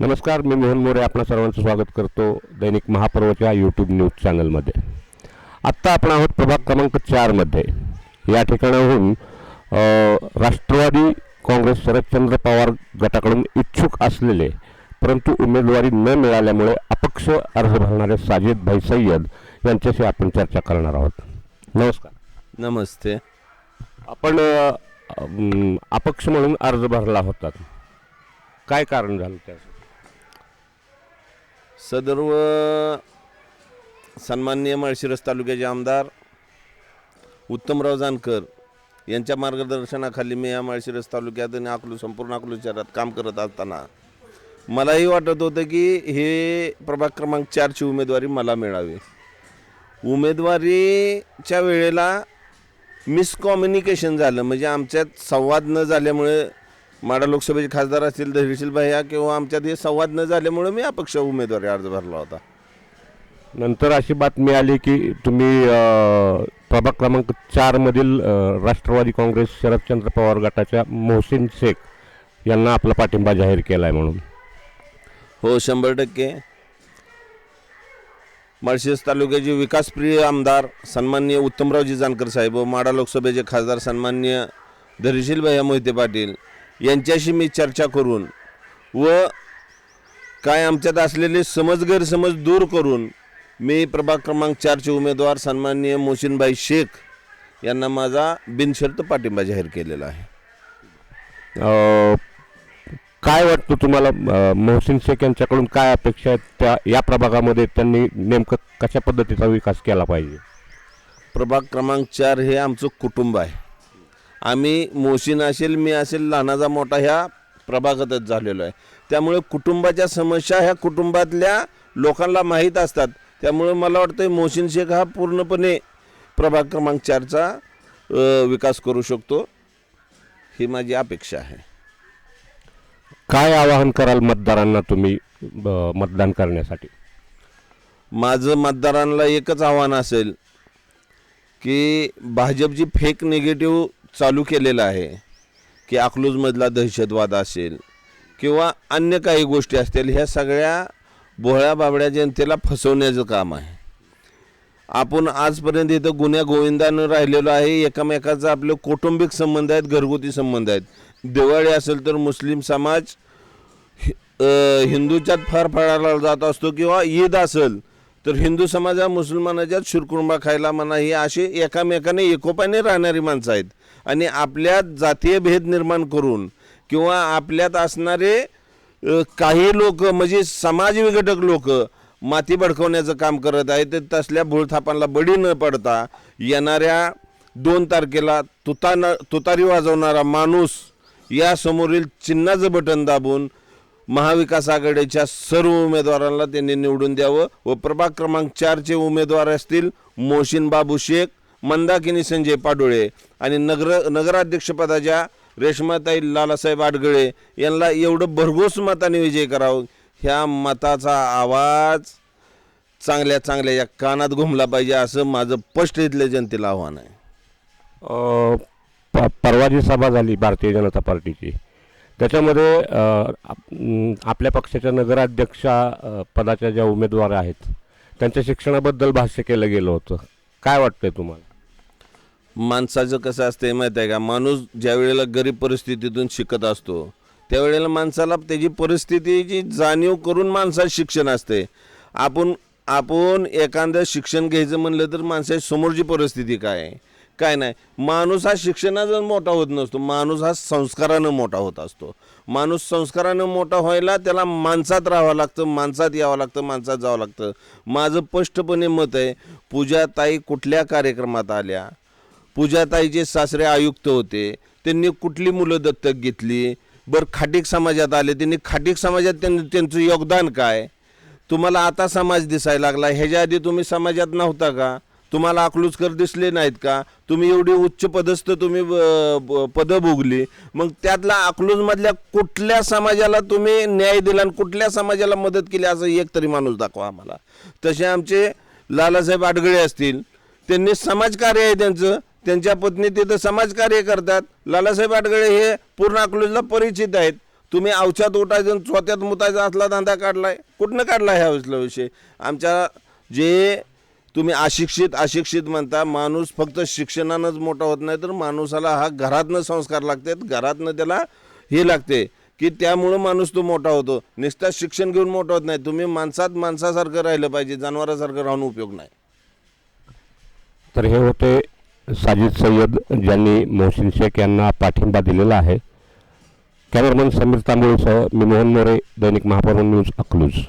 नमस्कार, मी मोहन मोरे आपणा सर्वांचं स्वागत करतो दैनिक महापर्वच्या यूट्यूब न्यूज चॅनलमध्ये. आत्ता आपण आहोत प्रभाग क्रमांक 4मध्ये. या ठिकाणाहून राष्ट्रवादी काँग्रेस शरदचंद्र पवार गटाकडून इच्छुक असलेले परंतु उमेदवारी न मिळाल्यामुळे अपक्ष अर्ज भरणारे साजिद भाई सय्यद यांच्याशी आपण चर्चा करणार आहोत. नमस्कार. नमस्ते. आपण अपक्ष म्हणून अर्ज भरला होता, काय कारण झालं त्याचं? सदर्व सन्माननीय माळशिरस तालुक्याचे आमदार उत्तमराव जानकर यांच्या मार्गदर्शनाखाली मी या माळशिरस तालुक्यात आणि संपूर्ण अकलूज शहरात काम करत असताना मलाही वाटत होतं की हे प्रभाग क्रमांक 4ची उमेदवारी मला मिळावी. उमेदवारीच्या वेळेला मिसकम्युनिकेशन झालं, म्हणजे आमच्यात संवाद न झाल्यामुळे माढा लोकसभेचे खासदार असतील धैर्यशील भैया किंवा आमच्यात हे संवाद न झाल्यामुळे मी अपक्ष उमेदवारी अर्ज भरला होता. नंतर अशी बातमी आली की तुम्ही प्रभाग क्रमांक 4मधील राष्ट्रवादी काँग्रेस शरदचंद्र पवार गटाच्या मोहसिन शेख यांना आपला पाठिंबा जाहीर केला आहे म्हणून. हो, 100%. माळशिरस तालुक्याचे विकासप्रिय आमदार सन्माननीय उत्तमरावजी जानकर साहेब व माढा लोकसभेचे खासदार सन्माननीय धैर्यशील भैया मोहिते पाटील यांच्याशी मी चर्चा करून व काय आमच्यात असलेले गैरसमज दूर करून मी प्रभाग क्रमांक 4चे उमेदवार सन्माननीय मोहसिनभाई शेख यांना माझा बिनशर्त पाठिंबा जाहीर केलेला आहे. काय वाटतं तुम्हाला, मोहसिन शेख यांच्याकडून काय अपेक्षा आहेत? त्या या प्रभागामध्ये त्यांनी नेमकं कशा पद्धतीचा विकास केला पाहिजे? प्रभाग क्रमांक 4 हे आमचं कुटुंब आहे. आम्ही मोहसिन असेल, मी असेल, लहानाचा मोठा ह्या प्रभागातच झालेलो आहे. त्यामुळे कुटुंबाच्या समस्या ह्या कुटुंबातल्या लोकांना माहीत असतात. त्यामुळे मला वाटतं मोहसिन शेख हा पूर्णपणे प्रभाग क्रमांक 4चा विकास करू शकतो, ही माझी अपेक्षा आहे. काय आवाहन कराल मतदारांना तुम्ही मतदान करण्यासाठी? माझं मतदारांना एकच आव्हान असेल की भाजपची फेक निगेटिव्ह चालू केलेलं आहे की अकलूजमधला दहशतवाद असेल किंवा अन्य काही गोष्टी असतील, ह्या सगळ्या भोळ्या बाबड्या जनतेला फसवण्याचं काम आहे. आपण आजपर्यंत इथं गुन्ह्या गोविंदानं राहिलेलो आहे. एकमेकाचा आपले कौटुंबिक संबंध आहेत, घरगुती संबंध आहेत. दिवाळी असेल तर मुस्लिम समाज हिंदूच्यात फार फळाला जात असतो किंवा ईद असेल तर हिंदू समाज हा मुसलमानाच्यात शिरकुर्मा खायला म्हणा, ही अशी एकामेकाने एकोपाने राहणारी माणसं आहेत. आणि आपल्यात जातीय भेद निर्माण करून किंवा आपल्यात असणारे काही लोक म्हणजे समाज विघटक लोक माती भडकवण्याचं काम करत आहेत. तर तसल्या भूलथापांना बळी न पडता येणाऱ्या 2 तारखेला तुतारी वाजवणारा माणूस या समोरील चिन्हाचं बटन दाबून महाविकास आघाडीच्या सर्व उमेदवारांना त्यांनी निवडून द्यावं व प्रभाग क्रमांक 4चे उमेदवार असतील मोहसिन बाबू शेख, मंदाकिनी संजय पाडोळे आणि नगराध्यक्षपदाच्या रेश्माताई लालासाहेब आडगळे यांना एवढं भरघोस मताने विजय करावं. ह्या मताचा आवाज चांगल्या चांगल्या या कानात घुमला पाहिजे, असं माझं स्पष्ट इथल्या जनतेला आव्हान आहे. परवा जी सभा झाली भारतीय जनता पार्टीची, त्याच्यामध्ये आपल्या पक्षाच्या नगराध्यक्षा पदाच्या ज्या उमेदवार आहेत त्यांच्या शिक्षणाबद्दल भाष्य केलं गेलं होतं. काय वाटतंय तुम्हाला? माणसाचं कसं असतंय माहीत आहे का, माणूस ज्या वेळेला गरीब परिस्थितीतून शिकत असतो त्यावेळेला माणसाला त्याची परिस्थितीची जाणीव करून माणसाचं शिक्षण असते. आपण एखादं शिक्षण घ्यायचं म्हणलं तर माणसाची समोरची परिस्थिती काय आहे काय नाही. माणूस हा शिक्षणानं मोठा होत नसतो, माणूस हा संस्कारानं मोठा होत असतो. माणूस संस्कारानं मोठा व्हायला त्याला माणसात राहावं लागतं, माणसात यावं लागतं, माणसात जावं लागतं. माझं स्पष्टपणे मत आहे, पूजाताई कुठल्या कार्यक्रमात आल्या, पूजाताईचे सासरे आयुक्त होते, त्यांनी कुठली मुलं दत्तक घेतली, बरं खाटीक समाजात आले, त्यांनी खाटीक समाजात त्यांचं योगदान काय? तुम्हाला आता समाज दिसायला लागला, ह्याच्या आधी तुम्ही समाजात नव्हता का? तुम्हाला अकलूजकर दिसले नाहीत का? तुम्ही एवढी उच्च पदस्थ तुम्ही पदं भोगली, मग त्यातला अकलूजमधल्या कुठल्या समाजाला तुम्ही न्याय दिला आणि कुठल्या समाजाला मदत केली असं एक तरी माणूस दाखवा आम्हाला. तसे आमचे लालासाहेब आडगळे असतील, त्यांनी समाजकार्य आहे त्यांचं, त्यांच्या पत्नी तिथं समाजकार्य करतात. लालासाहेब आडगळे हे पूर्ण अकलूजला परिचित आहेत. तुम्ही अवच्यात उठायचं आणि चोत्यात मुतायचा असला धंदा काढलाय, कुठनं काढला ह्या विषय? आमच्या जे तुम्ही अशिक्षित म्हणता, माणूस फक्त शिक्षणानंच मोठा होत नाही, तर माणूसाला हा घरातनं संस्कार लागतात, घरातनं त्याला हे लागते की त्यामुळं माणूस तो मोठा होतो. नुसतं शिक्षण घेऊन मोठा होत नाही. तुम्ही माणसासारखं राहिलं पाहिजे, जनावरासारखं राहून उपयोग नाही. तर हे होते साजिद सय्यद, ज्यांनी मोहसिन शेख यांना पाठिंबा दिलेला आहे. कॅमेरामन समीर तांबोळीसह मी मोहन मोरे, दैनिक महापर्व न्यूज, अकलूज.